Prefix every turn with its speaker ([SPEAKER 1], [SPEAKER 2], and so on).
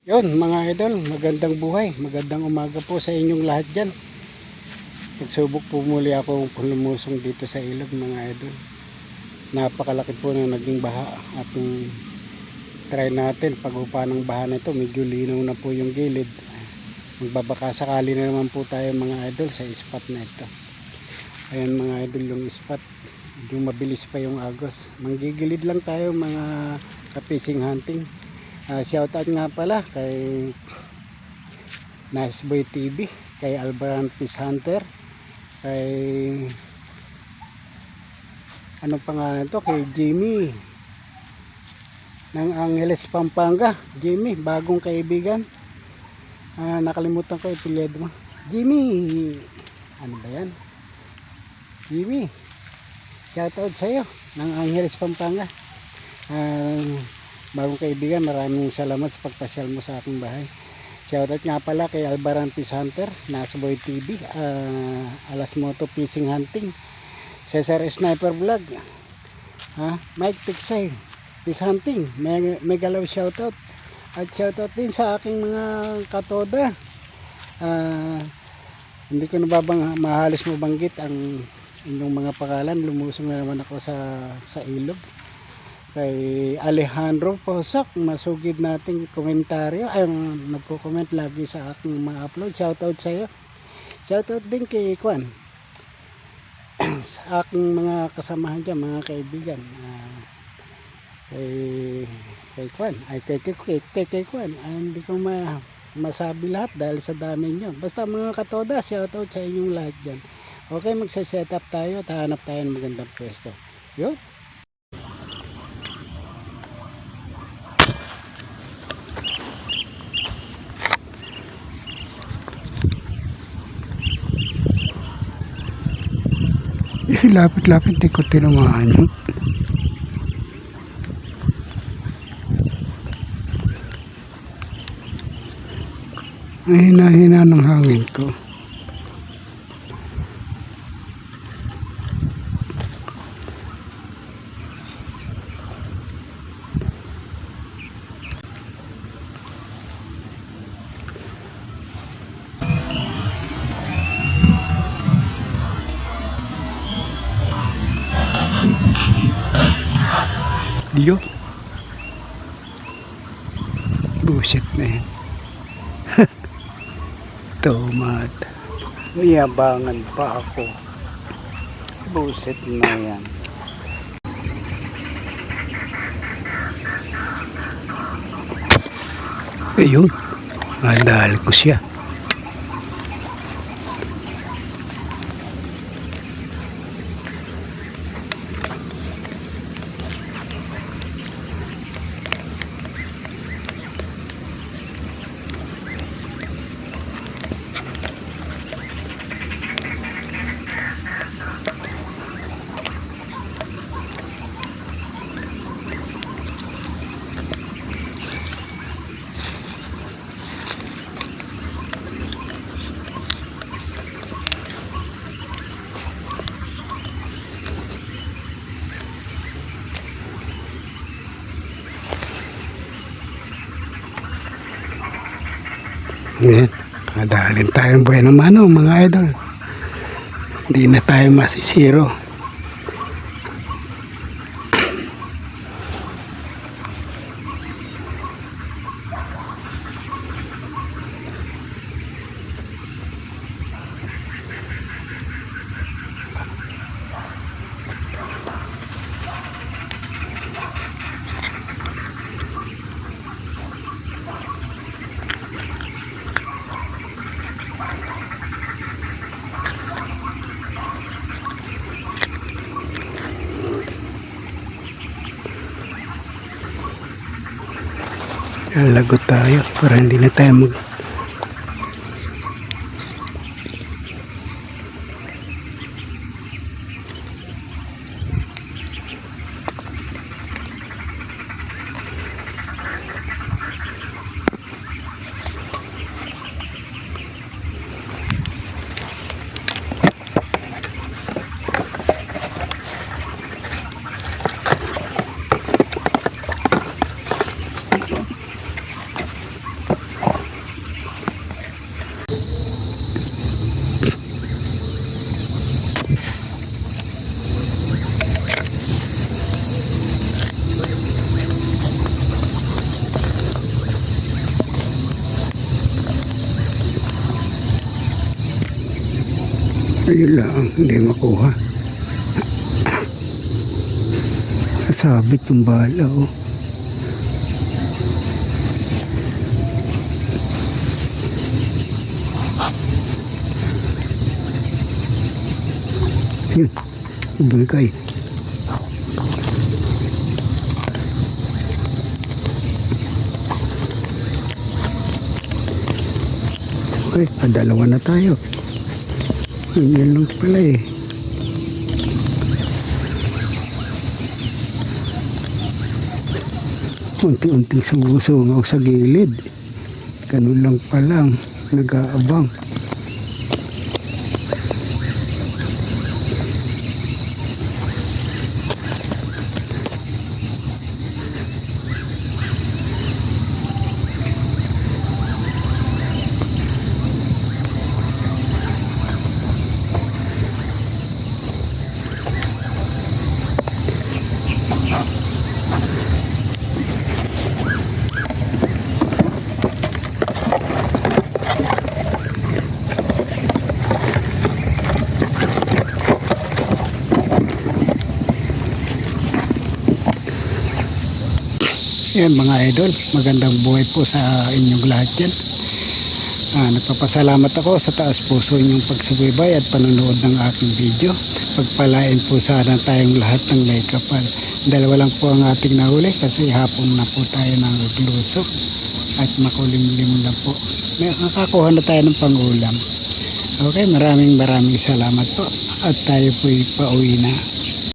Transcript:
[SPEAKER 1] Yun mga idol, magandang buhay, magandang umaga po sa inyong lahat dyan. Nagsubok po muli ako lumusong dito sa ilog mga idol. Napakalaki po na naging baha at try natin pag-upa ng baha na ito. Medyo linaw na po yung gilid. Magbabaka sakali na naman po tayo mga idol sa spot na ito. Ayan mga idol yung spot. Medyo mabilis pa yung agos. Manggigilid lang tayo mga ka-fishing hunting. Shoutout nga pala kay Nice Boy TV, kay Albaran Fish Hunter, kay anong pangalan to, kay Jimmy ng Angeles Pampanga. Jimmy, bagong kaibigan. Nakalimutan ko ipilido mo. Jimmy, ano ba yan? Jimmy, shoutout sa'yo ng Angeles Pampanga. Bagong kaibigan, maraming salamat sa pagpasyal mo sa aking bahay. Shoutout nga pala kay Albaran Fish Hunter, Nice Boy TV, Alas Moto Fishing Hunting, Cesar Sniper Vlog, Mike Tiksay Fish Hunting, Megalaw shoutout. At shoutout din sa aking mga katoda. Hindi ko mahalos mabanggit ang inyong mga pangalan. Lumusong na naman ako sa ilog. Kay Alejandro Posak, masugid nating komentaryo, ay nagko-comment lagi sa aking mga upload. Shoutout sa iyo. Shoutout din kay Kwan, sa aking mga kasamahan dyan, mga kaibigan. Kay Kwan, ay kay Kwan, hindi ko masabi lahat dahil sa dami nyo. Basta mga katoda, shoutout sa inyong lahat dyan. Okay, magsa-set up tayo at hanap tayo ng magandang pwesto. Yun. Lapit-lapit di ko tinamaan yun. Ang hina-hina ng hangin ko. Diyo. Buset na yan. Tomat. Niyabangan pa ako. Buset na yan. Ayun. Nadali ko siya. Ngayon, nadalin tayong buhay ng mano mga idol. Hindi na tayo masisiro. Lagot tayo para hindi na tayo Wala, hindi makuha. Nasabit yung bala, oh. Yun, bigay. Okay, padalawa na tayo. Yun lang pala eh. Unti-unting sumusungaw sa gilid. Ganun lang palang nag-aabang. Yan mga idol, magandang buhay po sa inyong lahat yan. Nagpapasalamat ako sa taas puso inyong pagsubaybay at panonood ng aking video. Pagpalain po sana tayong lahat ng may kapal. Dalawa lang po ang ating nahuli kasi hapon na po tayo ng agluso at makulimlim na po. Nakakuha na tayo ng pangulam. Okay, maraming salamat po at tayo po'y pauwi na.